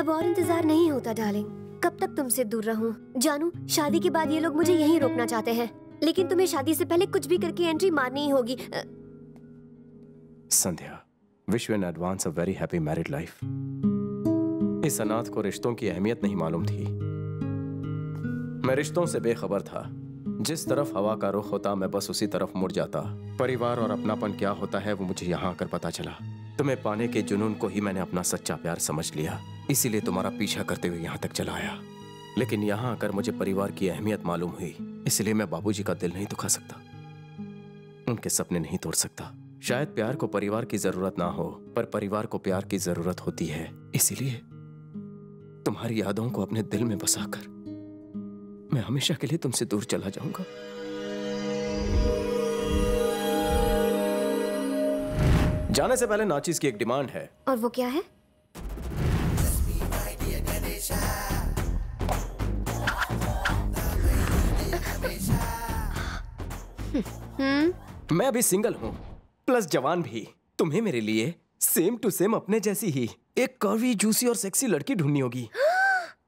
अब और इंतजार नहीं होता डार्लिंग। कब तक तुमसे दूर रहूं? जानू, शादी के बाद ये लोग मुझे यहीं रोकना चाहते हैं, लेकिन तुम्हें शादी से पहले कुछ भी करके एंट्री मारनी ही होगी। Sandhya, wish you in advance a very happy married life. इस अनाथ को रिश्तों की अहमियत नहीं मालूम थी। मैं रिश्तों से बेखबर था। जिस तरफ हवा का रुख होता मैं बस उसी तरफ मुड़ जाता। परिवार और अपनापन क्या होता है वो मुझे यहाँ आकर पता चला। तुम्हें पाने के जुनून को ही मैंने अपना सच्चा प्यार समझ लिया, इसीलिए तुम्हारा पीछा करते हुए यहाँ तक चला आया। लेकिन यहाँ आकर मुझे परिवार की अहमियत मालूम हुई, इसलिए मैं बाबूजी का दिल नहीं दुखा सकता, उनके सपने नहीं तोड़ सकता। शायद प्यार को परिवार की जरूरत ना हो, पर परिवार को प्यार की जरूरत होती है। इसीलिए तुम्हारी यादों को अपने दिल में बसाकर मैं हमेशा के लिए तुमसे दूर चला जाऊंगा। जाने से पहले नाचीज की एक डिमांड है। और वो क्या है? मैं अभी सिंगल हूँ, प्लस जवान भी। तुम्हें मेरे लिए सेम टू सेम अपने जैसी ही एक कर्वी, जूसी और सेक्सी लड़की ढूंढनी होगी,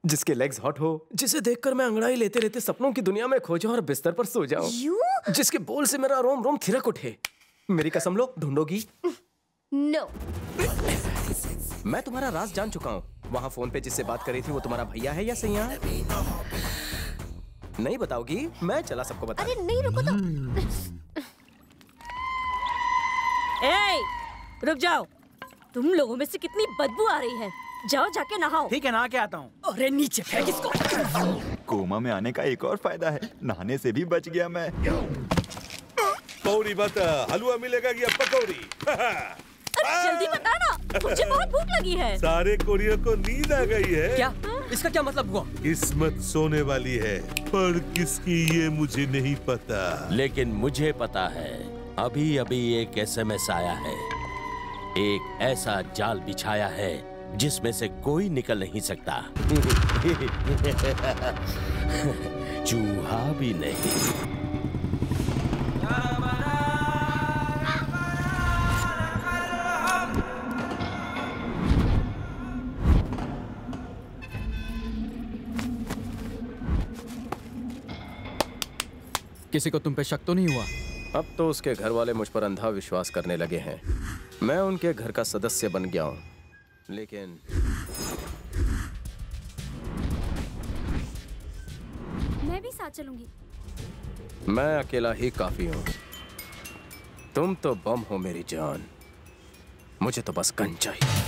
जिसके लेग्स हॉट हो, जिसे देखकर मैं अंगड़ाई लेते लेते सपनों की दुनिया में खो जाऊं और बिस्तर पर सो जाऊं, जिसके बोल से मेरा रोम रोम थिरक उठे। मेरी कसम लो, ढूंढोगी? नो। मैं तुम्हारा राज जान चुका हूँ। वहाँ फोन पे जिससे बात करी थी वो तुम्हारा भैया है या सैया? नहीं बताओगी? मैं चला सबको बता। अरे नहीं, रुको तो। रुक जाओ। तुम लोगों में से कितनी बदबू आ रही है। जाओ जाके नहाओ। ठीक है, नहा के आता हूँ। अरे नीचे फेंक इसको। कोमा में आने का एक और फायदा है, नहाने से भी बच गया मैं। पकौड़ी बता, हलवा मिलेगा या पकौड़ी? जल्दी बता ना, मुझे बहुत भूख लगी है। सारे कोरियर को नींद आ गई है। क्या? इसका क्या मतलब हुआ? किस्मत सोने वाली है, पर किसकी ये मुझे नहीं पता। लेकिन मुझे पता है, अभी अभी एक SMS आया है। एक ऐसा जाल बिछाया है जिसमें से कोई निकल नहीं सकता। चूहा भी नहीं। किसी को तुम पे शक तो नहीं हुआ? अब तो उसके घर वाले मुझ पर अंधा विश्वास करने लगे हैं। मैं उनके घर का सदस्य बन गया हूँ, लेकिन मैं भी साथ चलूंगी। मैं अकेला ही काफी हूँ। तुम तो बम हो मेरी जान, मुझे तो बस गन चाहिए।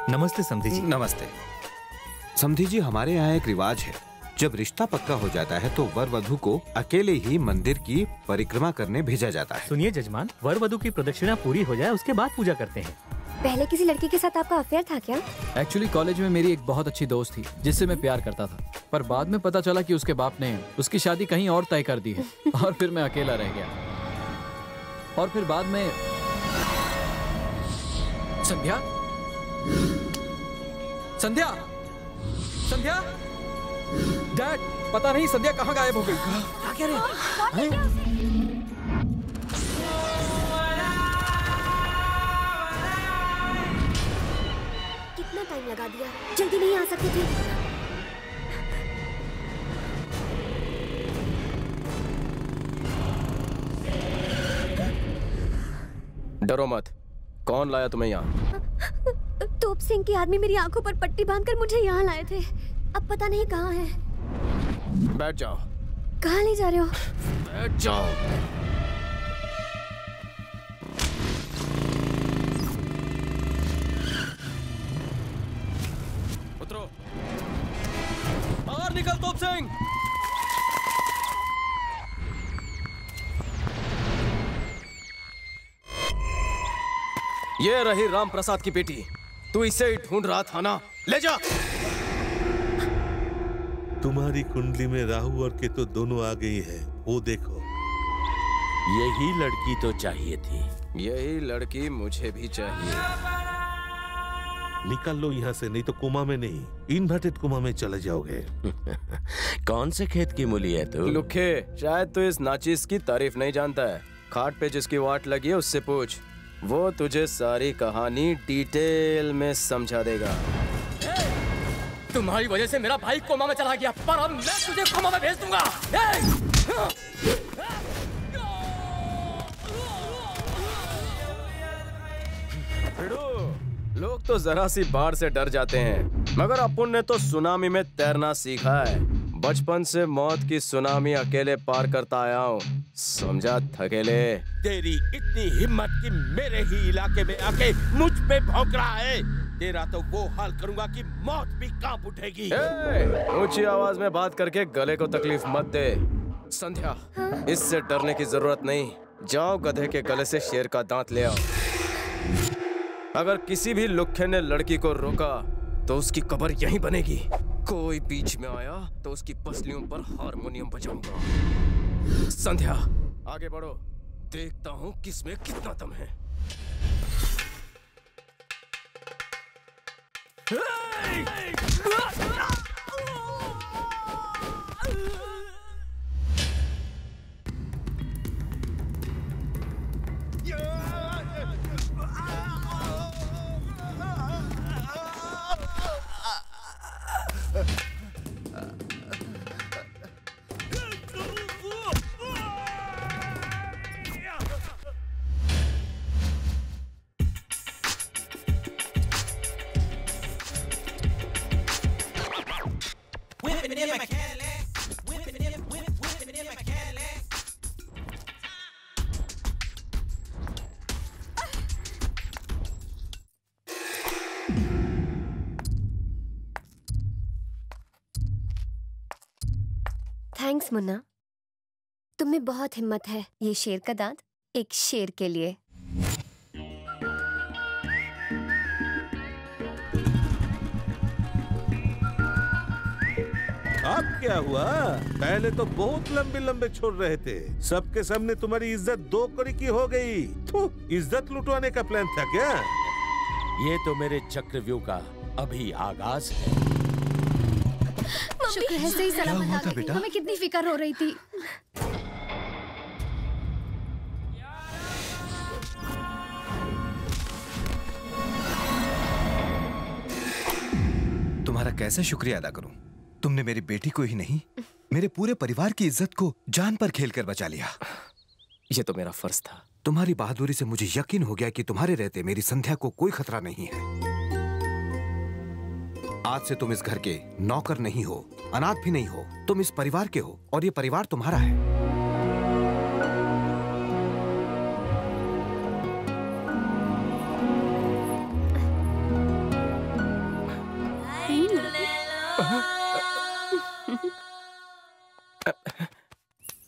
नमस्ते समधी जी। नमस्ते समधी जी, हमारे यहाँ एक रिवाज है, जब रिश्ता पक्का हो जाता है तो वर वधू को अकेले ही मंदिर की परिक्रमा करने भेजा जाता है। सुनिए जजमान, वर वधू की प्रदक्षिणा पूरी हो जाए उसके बाद पूजा करते हैं। पहले किसी लड़की के साथ आपका अफेयर था क्या? एक्चुअली कॉलेज में मेरी एक बहुत अच्छी दोस्त थी जिससे मैं प्यार करता था, पर बाद में पता चला कि उसके बाप ने उसकी शादी कहीं और तय कर दी है और फिर मैं अकेला रह गया। और फिर बाद में संध्या संध्या संध्या डैड, पता नहीं संध्या कहाँ गायब हो गई। क्या कह रहे हैं? कितना टाइम लगा दिया, जल्दी नहीं आ सकते थे? डरो मत। कौन लाया तुम्हें यहाँ? तोप सिंह के आदमी मेरी आंखों पर पट्टी बांधकर मुझे यहाँ लाए थे। अब पता नहीं कहाँ है। बैठ जाओ। कहाँ ले जा रहे हो? बैठ जाओ। उतरो। बाहर निकल तोप सिंह। ये रही राम प्रसाद की बेटी। तू इसे ही ढूंढ रहा था ना? ले जा। तुम्हारी कुंडली में राहु और केतु दोनों आ गई है, वो देखो। यही लड़की तो चाहिए थी। यही लड़की मुझे भी चाहिए। निकल लो यहाँ से, नहीं तो कोमा में नहीं, इन्वर्टेड कोमा में चले जाओगे। कौन से खेत की मूली है तू? लुखे, शायद तू इस नाचीज की तारीफ नहीं जानता है। खाट पे जिसकी वाट लगी है उससे पूछ, वो तुझे सारी कहानी डिटेल में समझा देगा। तुम्हारी वजह से मेरा भाई कोमा में चला गया, पर अब मैं तुझे कोमा में भेज दूंगा। लोग तो जरा सी बाढ़ से डर जाते हैं, मगर अपुन ने तो सुनामी में तैरना सीखा है। बचपन से मौत की सुनामी अकेले पार करता आया हूँ, समझा थकेले। तेरी इतनी हिम्मत कि मेरे ही इलाके में आके मुझ पे भौंक रहा है। तेरा तो वो हाल करूंगा कि मौत भी कांप उठेगी। ऊंची आवाज में बात करके गले को तकलीफ मत दे। संध्या, इससे डरने की जरूरत नहीं। जाओ गधे के गले से शेर का दांत ले आओ। अगर किसी भी लुखे ने लड़की को रोका तो उसकी कब्र यहीं बनेगी। कोई बीच में आया तो उसकी पसलियों पर हारमोनियम बजाऊंगा। संध्या, आगे बढ़ो, देखता हूँ किसमें कितना दम है। थैंक्स मुन्ना, तुम में बहुत हिम्मत है। ये शेर का दांत एक शेर के लिए। अब क्या हुआ? पहले तो बहुत लंबे लंबे छोड़ रहे थे, सबके सामने तुम्हारी इज्जत 2 कड़ी की हो गई। इज्जत लुटवाने का प्लान था क्या? ये तो मेरे चक्रव्यूह का अभी आगाज है। शुक्र है सही सलामत आ गई। हमें कितनी फिक्र हो रही थी। तुम्हारा कैसे शुक्रिया अदा करूं? तुमने मेरी बेटी को ही नहीं, मेरे पूरे परिवार की इज्जत को जान पर खेलकर बचा लिया। ये तो मेरा फर्ज था। तुम्हारी बहादुरी से मुझे यकीन हो गया कि तुम्हारे रहते मेरी संध्या को कोई खतरा नहीं है। आज से तुम इस घर के नौकर नहीं हो, अनाथ भी नहीं हो, तुम इस परिवार के हो और ये परिवार तुम्हारा है।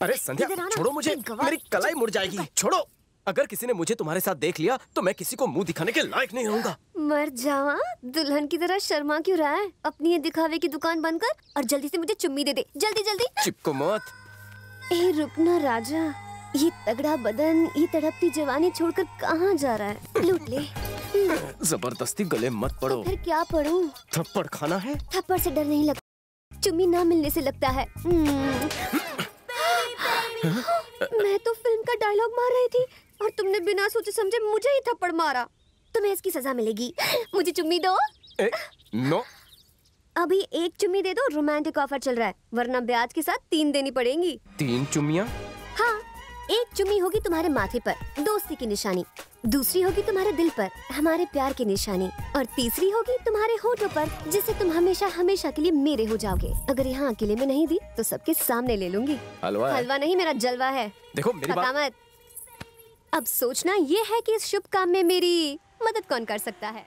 अरे संध्या, छोड़ो मुझे, मेरी कलाई मुड़ जाएगी। छोड़ो। अगर किसी ने मुझे तुम्हारे साथ देख लिया तो मैं किसी को मुंह दिखाने के लायक नहीं रहूंगा। मर जावा, दुल्हन की तरह शर्मा क्यों रहा है? अपनी ये दिखावे की दुकान बंद कर और जल्दी से मुझे चुम्मी दे दे। जल्दी जल्दी। चिपको मत। ए रुकना राजा, ये तगड़ा बदन, ये तड़पती जवानी छोड़कर कहाँ जा रहा है? लूट ले। जबरदस्ती गले मत पड़ो। तो फिर क्या पढ़ूं? थप्पड़ खाना है? थप्पड़ से डर नहीं लगता, चुम्मी ना मिलने से लगता है। मैं तो फिल्म का डायलॉग मार रही थी और तुमने बिना सोचे समझे मुझे ही थप्पड़ मारा। तुम्हें इसकी सजा मिलेगी। मुझे चुम्मी दो। नो। अभी एक चुम्मी दे दो, रोमांटिक ऑफर चल रहा है, वरना ब्याज के साथ 3 देनी पड़ेंगी। 3 चुम्मियाँ? हाँ, एक चुम्मी होगी तुम्हारे माथे पर, दोस्ती की निशानी। दूसरी होगी तुम्हारे दिल पर, हमारे प्यार की निशानी। और तीसरी होगी तुम्हारे होठों पर, जिससे तुम हमेशा हमेशा के लिए मेरे हो जाओगे। अगर यहाँ अकेले में नहीं दी तो सबके सामने ले लूंगी। हलवा नहीं, मेरा जलवा है। देखो मेरी बात मत। अब सोचना ये है कि इस शुभ काम में मेरी मदद कौन कर सकता है।